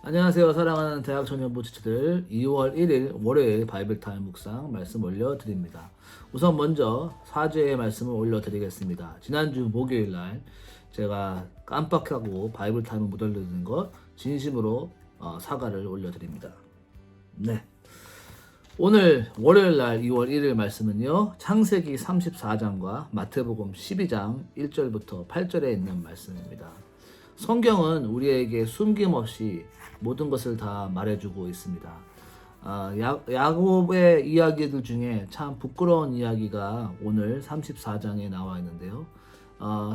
안녕하세요. 사랑하는 대학 청년부 지치들 2월 1일 월요일 바이블타임 묵상 말씀 올려드립니다. 우선 먼저 사죄의 말씀을 올려드리겠습니다. 지난주 목요일날 제가 깜빡하고 바이블타임을 못 올려드린 것 진심으로 사과를 올려드립니다. 네. 오늘 월요일날 2월 1일 말씀은요, 창세기 34장과 마태복음 12장 1절부터 8절에 있는 말씀입니다. 성경은 우리에게 숨김없이 모든 것을 다 말해주고 있습니다. 야곱의 이야기들 중에 참 부끄러운 이야기가 오늘 34장에 나와 있는데요.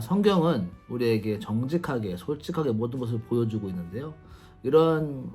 성경은 우리에게 정직하게 솔직하게 모든 것을 보여주고 있는데요. 이런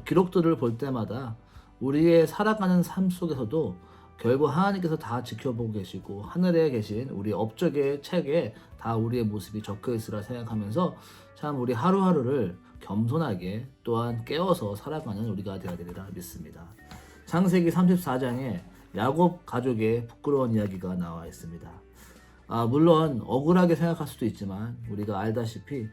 기록들을 볼 때마다 우리의 살아가는 삶 속에서도 결국 하나님께서 다 지켜보고 계시고 하늘에 계신 우리 업적의 책에 다 우리의 모습이 적혀 있으라 생각하면서 참 우리 하루하루를 겸손하게 또한 깨어서 살아가는 우리가 되어야 되리라 믿습니다. 창세기 34장에 야곱 가족의 부끄러운 이야기가 나와 있습니다. 물론 억울하게 생각할 수도 있지만 우리가 알다시피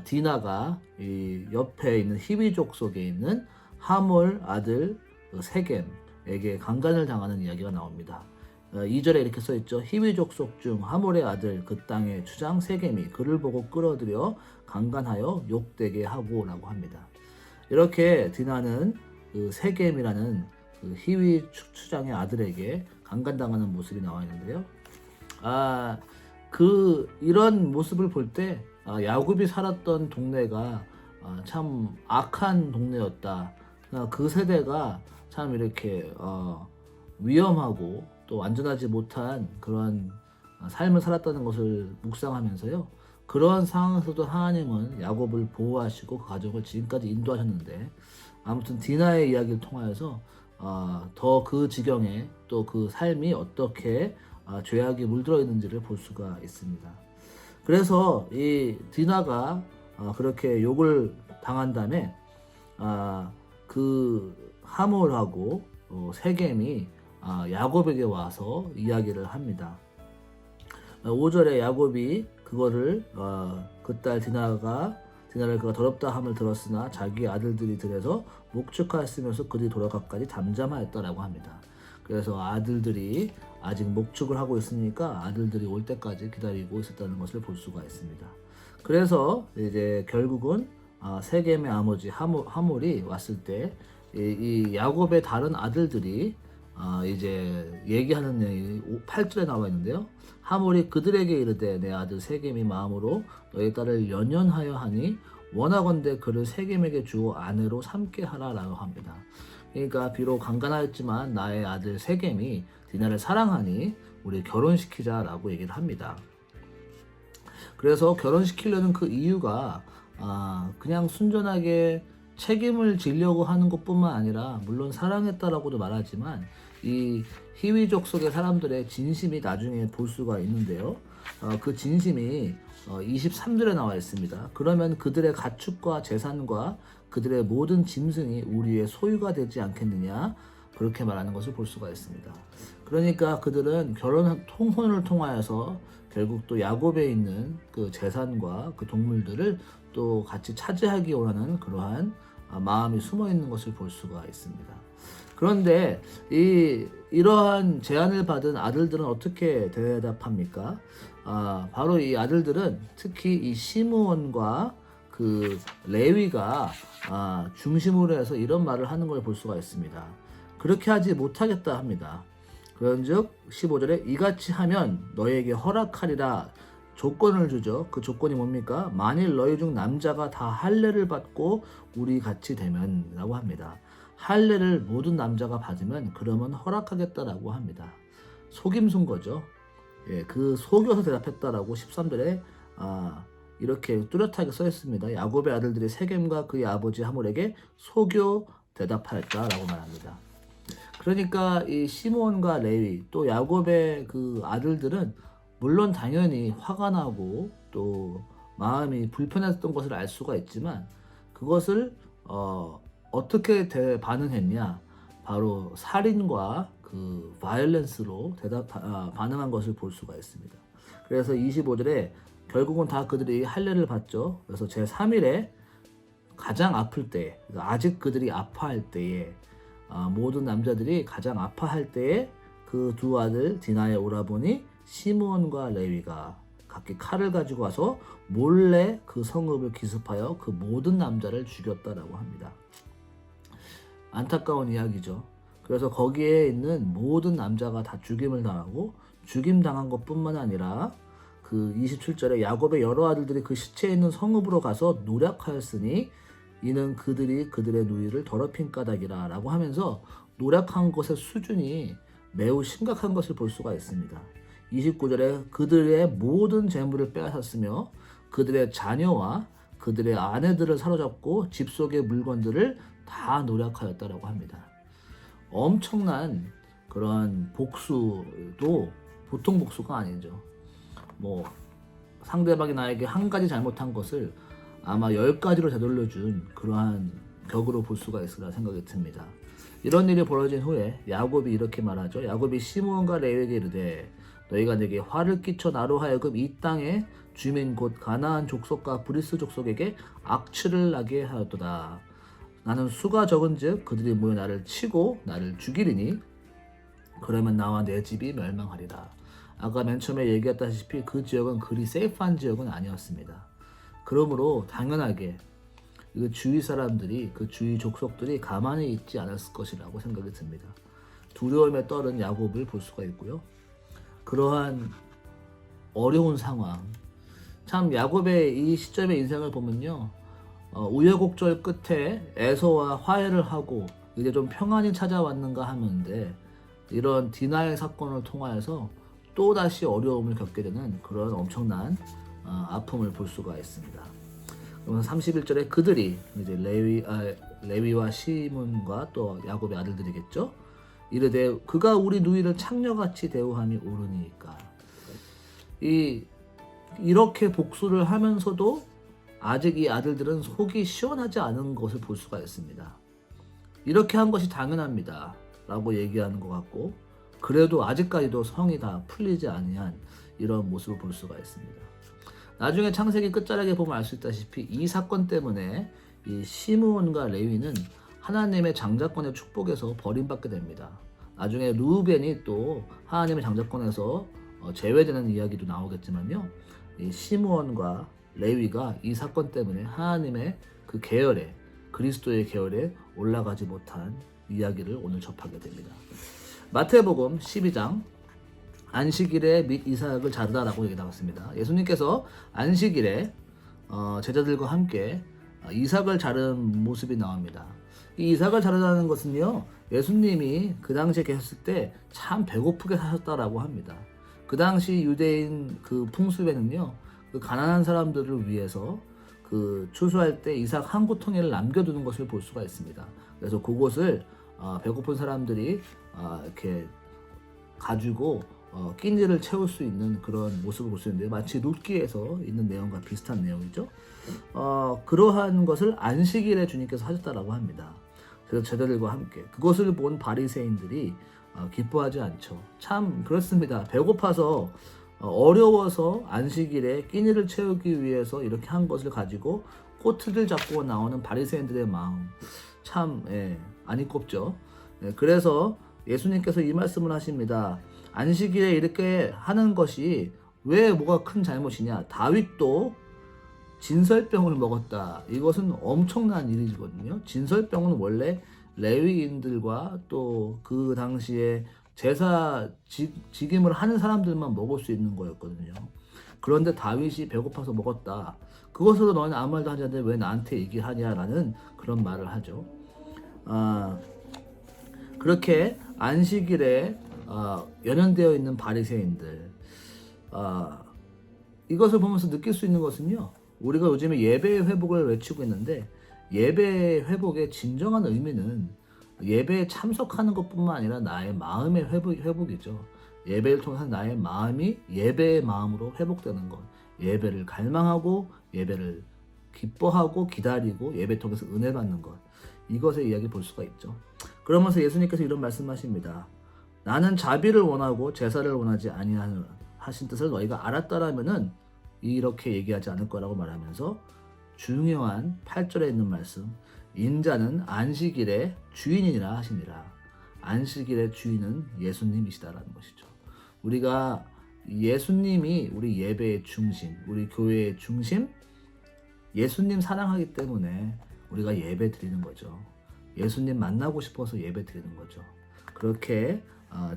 디나가 이 옆에 있는 히비족 속에 있는 하몰 아들 세겜에게 강간을 당하는 이야기가 나옵니다. 2절에 이렇게 써있죠. 히비족 속 중 하몰의 아들 그 땅의 추장 세겜이 그를 보고 끌어들여 강간하여 욕되게 하고 라고 합니다. 이렇게 디나는 그 세겜이라는 그 히위 추장의 아들에게 강간당하는 모습이 나와 있는데요. 이런 모습을 볼 때 야곱이 살았던 동네가 참 악한 동네였다. 그 세대가 참 이렇게 위험하고 또 안전하지 못한 그런 삶을 살았다는 것을 묵상하면서요. 그런 상황에서도 하나님은 야곱을 보호하시고 그 가족을 지금까지 인도하셨는데 아무튼 디나의 이야기를 통하여서 더 그 지경에 또 그 삶이 어떻게 죄악이 물들어 있는지를 볼 수가 있습니다. 그래서 이 디나가 그렇게 욕을 당한 다음에 그 하몰하고 세겜이 야곱에게 와서 이야기를 합니다. 5절에 야곱이 그거를 그 딸 디나를 그가 더럽다 함을 들었으나 자기 아들들이 들에서 목축하였으면서 그들이 돌아가까지 잠잠하였다라고 합니다. 그래서 아들들이 아직 목축을 하고 있으니까 아들들이 올 때까지 기다리고 있었다는 것을 볼 수가 있습니다. 그래서 이제 결국은 세겜의 아버지 하몰이 왔을 때 이 야곱의 다른 아들들이 이제 얘기하는 내용이 8절에 나와 있는데요. 하몰이 그들에게 이르되 내 아들 세겜이 마음으로 너희 딸을 연연하여 하니 원하건대 그를 세겜에게 주어 아내로 삼게 하라라고 합니다. 그러니까 비록 강간하였지만 나의 아들 세겜이 디나를 사랑하니 우리 결혼시키자라고 얘기를 합니다. 그래서 결혼시키려는 그 이유가 그냥 순전하게 책임을 지려고 하는 것뿐만 아니라 물론 사랑했다라고도 말하지만 이 히위족 속의 사람들의 진심이 나중에 볼 수가 있는데요. 그 진심이 23절에 나와 있습니다. 그러면 그들의 가축과 재산과 그들의 모든 짐승이 우리의 소유가 되지 않겠느냐, 그렇게 말하는 것을 볼 수가 있습니다. 그러니까 그들은 결혼 통혼을 통하여서 결국 또 야곱에 있는 그 재산과 그 동물들을 또 같이 차지하기 원하는 그러한 마음이 숨어 있는 것을 볼 수가 있습니다. 그런데 이러한 제안을 받은 아들들은 어떻게 대답합니까? 바로 이 아들들은 특히 이 시므온과 그 레위가 중심으로 해서 이런 말을 하는 걸 볼 수가 있습니다. 그렇게 하지 못하겠다 합니다. 그런즉 15절에 이같이 하면 너에게 허락하리라 조건을 주죠. 그 조건이 뭡니까? 만일 너희 중 남자가 다 할례를 받고 우리 같이 되면 라고 합니다. 할례를 모든 남자가 받으면 그러면 허락하겠다라고 합니다. 속임수인 거죠. 그 속여서 대답했다라고 13절에 이렇게 뚜렷하게 써 있습니다. 야곱의 아들들이 세겜과 그의 아버지 하몰에게 속여 대답하였다라고 말합니다. 그러니까 이 시므온과 레위 또 야곱의 그 아들들은 물론 당연히 화가 나고 또 마음이 불편했던 것을 알 수가 있지만 그것을 어떻게 반응했냐, 바로 살인과 그 바이올렌스로 반응한 것을 볼 수가 있습니다. 그래서 25절에 결국은 다 그들이 할례를 받죠. 그래서 제3일에 가장 아플 때, 아직 그들이 아파할 때에, 모든 남자들이 가장 아파할 때에 그 두 아들 디나의 오라버니 시므온과 레위가 각기 칼을 가지고 와서 몰래 그 성읍을 기습하여 그 모든 남자를 죽였다라고 합니다. 안타까운 이야기죠. 그래서 거기에 있는 모든 남자가 다 죽임을 당하고, 죽임 당한 것뿐만 아니라 그 27절에 야곱의 여러 아들들이 그 시체에 있는 성읍으로 가서 노략하였으니 이는 그들이 그들의 누이를 더럽힌 까닭이라 라고 하면서 노략한 것의 수준이 매우 심각한 것을 볼 수가 있습니다. 29절에 그들의 모든 재물을 빼앗았으며 그들의 자녀와 그들의 아내들을 사로잡고 집 속의 물건들을 다 노략하였다라고 합니다. 엄청난 그런 복수도 보통 복수가 아니죠. 뭐 상대방이 나에게 한 가지 잘못한 것을 아마 10가지로 되돌려준 그러한 격으로 볼 수가 있으라 생각이 듭니다. 이런 일이 벌어진 후에 야곱이 이렇게 말하죠. 야곱이 시므온과 레위에게 이르되 너희가 내게 화를 끼쳐 나로 하여금 이 땅의 주민 곧 가나안 족속과 브리스 족속에게 악취를 나게 하였도다. 나는 수가 적은즉 그들이 모여 나를 치고 나를 죽이리니 그러면 나와 내 집이 멸망하리라. 아까 맨 처음에 얘기했다시피 그 지역은 그리 세이프한 지역은 아니었습니다. 그러므로 당연하게 그 주위 사람들이, 그 주위 족속들이 가만히 있지 않았을 것이라고 생각이 듭니다. 두려움에 떨은 야곱을 볼 수가 있고요. 그러한 어려운 상황, 참 야곱의 이 시점의 인생을 보면요, 우여곡절 끝에 에서와 화해를 하고 이제 좀 평안이 찾아왔는가 하는데 이런 디나의 사건을 통하여서 또다시 어려움을 겪게 되는 그런 엄청난 아픔을 볼 수가 있습니다. 그러면 31절에 그들이 이제 레위와 시몬과 또 야곱의 아들들이겠죠. 이르되 그가 우리 누이를 창녀같이 대우함이 옳으니까. 이렇게 복수를 하면서도 아직 이 아들들은 속이 시원하지 않은 것을 볼 수가 있습니다. 이렇게 한 것이 당연합니다 라고 얘기하는 것 같고, 그래도 아직까지도 성이 다 풀리지 아니한 이런 모습을 볼 수가 있습니다. 나중에 창세기 끝자락에 보면 알 수 있다시피 이 사건 때문에 이 시므온과 레위는 하나님의 장자권의 축복에서 버림받게 됩니다. 나중에 르우벤이 또 하나님의 장자권에서 제외되는 이야기도 나오겠지만요, 이 시므온과 레위가 이 사건 때문에 하나님의 그 계열에, 그리스도의 계열에 올라가지 못한 이야기를 오늘 접하게 됩니다. 마태복음 12장 안식일에 및 이삭을 자르다라고 얘기 나왔습니다. 예수님께서 안식일에 제자들과 함께 이삭을 자른 모습이 나옵니다. 이 이삭을 자르다는 것은요, 예수님이 그 당시에 계셨을 때 참 배고프게 사셨다라고 합니다. 그 당시 유대인 그 풍습에는요, 그 가난한 사람들을 위해서 그 추수할 때 이삭 한 구덩이를 남겨두는 것을 볼 수가 있습니다. 그래서 그곳을 배고픈 사람들이 이렇게 가지고 끼니를 채울 수 있는 그런 모습을 볼 수 있는데, 마치 룻기에서 있는 내용과 비슷한 내용이죠. 그러한 것을 안식일에 주님께서 하셨다라고 합니다. 그래서 제자들과 함께 그것을 본 바리새인들이 기뻐하지 않죠. 참 그렇습니다. 배고파서 어려워서 안식일에 끼니를 채우기 위해서 이렇게 한 것을 가지고 꼬투리를 잡고 나오는 바리새인들의 마음, 참 안이 꼽죠. 그래서 예수님께서 이 말씀을 하십니다. 안식일에 이렇게 하는 것이 왜 뭐가 큰 잘못이냐. 다윗도 진설병을 먹었다. 이것은 엄청난 일이거든요. 진설병은 원래 레위인들과 또 그 당시에 제사 직임을 하는 사람들만 먹을 수 있는 거였거든요. 그런데 다윗이 배고파서 먹었다. 그것으로 너는 아무 말도 하지 않는데 왜 나한테 얘기하냐라는 그런 말을 하죠. 그렇게 안식일에 연연되어 있는 바리새인들, 이것을 보면서 느낄 수 있는 것은요, 우리가 요즘에 예배의 회복을 외치고 있는데 예배의 회복의 진정한 의미는 예배에 참석하는 것뿐만 아니라 나의 마음의 회복이죠. 예배를 통해서 나의 마음이 예배의 마음으로 회복되는 것, 예배를 갈망하고 예배를 기뻐하고 기다리고 예배 통해서 은혜 받는 것, 이것의 이야기 볼 수가 있죠. 그러면서 예수님께서 이런 말씀하십니다. 나는 자비를 원하고 제사를 원하지 아니하신 뜻을 너희가 알았더라면은 이렇게 얘기하지 않을 거라고 말하면서 중요한 8절에 있는 말씀, 인자는 안식일의 주인이라 하시니라. 안식일의 주인은 예수님이시다라는 것이죠. 우리가 예수님이 우리 예배의 중심, 우리 교회의 중심, 예수님 사랑하기 때문에 우리가 예배 드리는 거죠. 예수님 만나고 싶어서 예배 드리는 거죠. 그렇게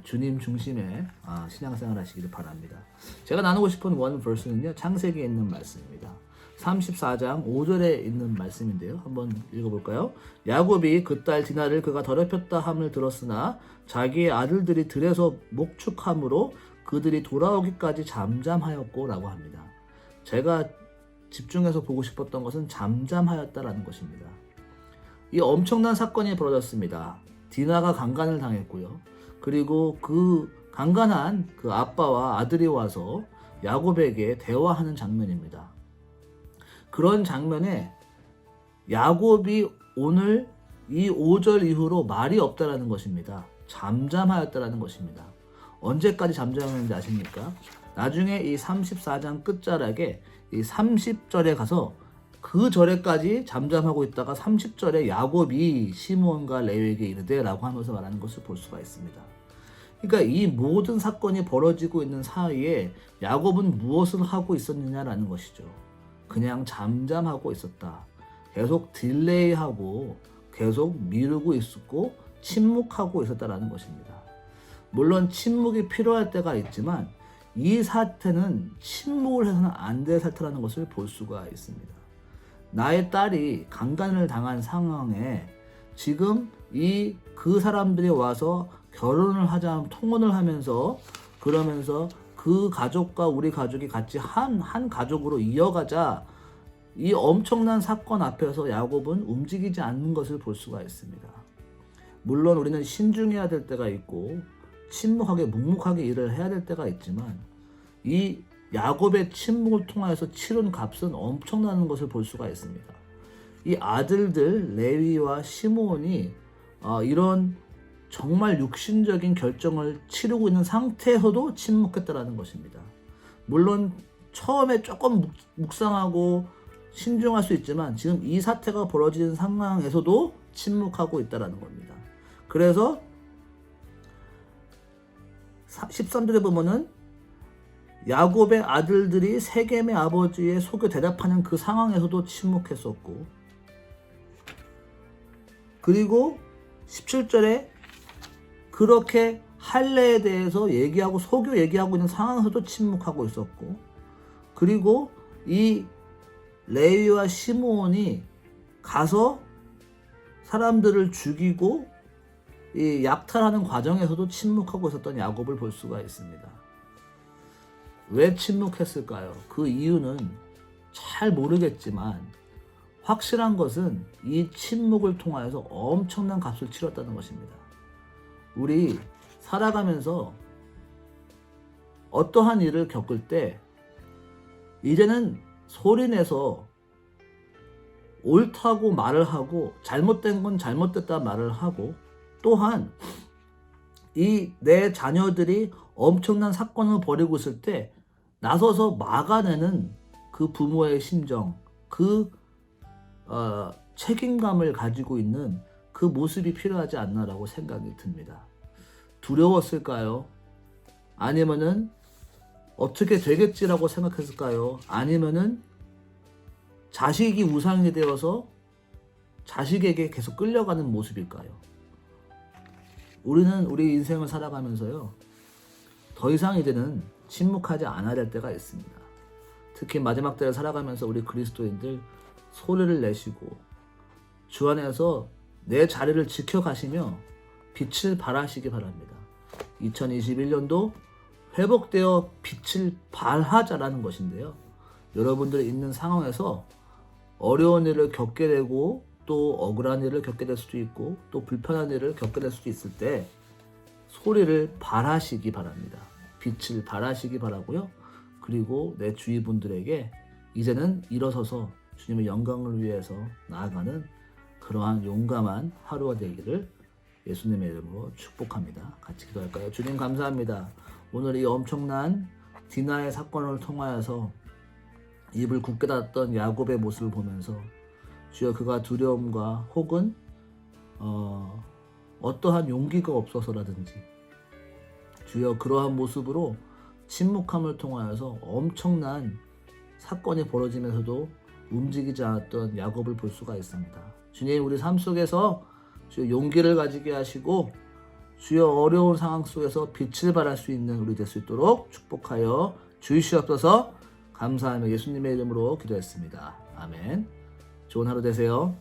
주님 중심의 신앙생활 하시기를 바랍니다. 제가 나누고 싶은 원 버스는요, 창세기에 있는 말씀입니다. 34장 5절에 있는 말씀인데요. 한번 읽어볼까요? 야곱이 그 딸 디나를 그가 더럽혔다 함을 들었으나 자기의 아들들이 들에서 목축함으로 그들이 돌아오기까지 잠잠하였고 라고 합니다. 제가 집중해서 보고 싶었던 것은 잠잠하였다라는 것입니다. 이 엄청난 사건이 벌어졌습니다. 디나가 강간을 당했고요. 그리고 그 강간한 그 아빠와 아들이 와서 야곱에게 대화하는 장면입니다. 그런 장면에 야곱이 오늘 이 5절 이후로 말이 없다라는 것입니다. 잠잠하였다라는 것입니다. 언제까지 잠잠했는지 아십니까? 나중에 이 34장 끝자락에 이 30절에 가서 그 절에까지 잠잠하고 있다가 30절에 야곱이 시므온과 레위에게 이르되 라고 하면서 말하는 것을 볼 수가 있습니다. 그러니까 이 모든 사건이 벌어지고 있는 사이에 야곱은 무엇을 하고 있었느냐라는 것이죠. 그냥 잠잠하고 있었다. 계속 딜레이하고 계속 미루고 있었고 침묵하고 있었다라는 것입니다. 물론 침묵이 필요할 때가 있지만 이 사태는 침묵을 해서는 안 될 사태라는 것을 볼 수가 있습니다. 나의 딸이 강간을 당한 상황에 지금 그 사람들이 와서 결혼을 하자 통혼을 하면서 그러면서 그 가족과 우리 가족이 같이 한 가족으로 이어가자, 이 엄청난 사건 앞에서 야곱은 움직이지 않는 것을 볼 수가 있습니다. 물론 우리는 신중해야 될 때가 있고 침묵하게 묵묵하게 일을 해야 될 때가 있지만 이 야곱의 침묵을 통하여서 치른 값은 엄청나는 것을 볼 수가 있습니다. 이 아들들 레위와 시므온이 이런 정말 육신적인 결정을 치르고 있는 상태에서도 침묵했다라는 것입니다. 물론 처음에 조금 묵상하고 신중할 수 있지만 지금 이 사태가 벌어지는 상황에서도 침묵하고 있다라는 겁니다. 그래서 13절에 보면은 야곱의 아들들이 세겜의 아버지의 속여 대답하는 그 상황에서도 침묵했었고, 그리고 17절에 그렇게 할례에 대해서 얘기하고 속여 얘기하고 있는 상황에서도 침묵하고 있었고, 그리고 이 레위와 시므온이 가서 사람들을 죽이고 이 약탈하는 과정에서도 침묵하고 있었던 야곱을 볼 수가 있습니다. 왜 침묵했을까요? 그 이유는 잘 모르겠지만 확실한 것은 이 침묵을 통하여서 엄청난 값을 치렀다는 것입니다. 우리 살아가면서 어떠한 일을 겪을 때 이제는 소리내서 옳다고 말을 하고 잘못된 건 잘못됐다 말을 하고, 또한 이 내 자녀들이 엄청난 사건을 벌이고 있을 때 나서서 막아내는 그 부모의 심정, 그 책임감을 가지고 있는 그 모습이 필요하지 않나라고 생각이 듭니다. 두려웠을까요? 아니면은 어떻게 되겠지라고 생각했을까요? 아니면은 자식이 우상이 되어서 자식에게 계속 끌려가는 모습일까요? 우리는 우리 인생을 살아가면서요, 더 이상 이제는 침묵하지 않아야 될 때가 있습니다. 특히 마지막 때를 살아가면서 우리 그리스도인들 소리를 내시고 주 안에서 내 자리를 지켜가시며 빛을 발하시기 바랍니다. 2021년도 회복되어 빛을 발하자라는 것인데요. 여러분들이 있는 상황에서 어려운 일을 겪게 되고 또 억울한 일을 겪게 될 수도 있고 또 불편한 일을 겪게 될 수도 있을 때 소리를 발하시기 바랍니다. 빛을 발하시기 바라고요. 그리고 내 주위 분들에게 이제는 일어서서 주님의 영광을 위해서 나아가는 그러한 용감한 하루가 되기를 예수님의 이름으로 축복합니다. 같이 기도할까요? 주님 감사합니다. 오늘 이 엄청난 디나의 사건을 통하여서 입을 굳게 닫았던 야곱의 모습을 보면서 주여 그가 두려움과 혹은 어떠한 용기가 없어서라든지 주여 그러한 모습으로 침묵함을 통하여서 엄청난 사건이 벌어지면서도 움직이지 않았던 야곱을 볼 수가 있습니다. 주님 우리 삶 속에서 주여 용기를 가지게 하시고 주여 어려운 상황 속에서 빛을 발할 수 있는 우리 될 수 있도록 축복하여 주시옵소서. 감사하며 예수님의 이름으로 기도했습니다. 아멘. 좋은 하루 되세요.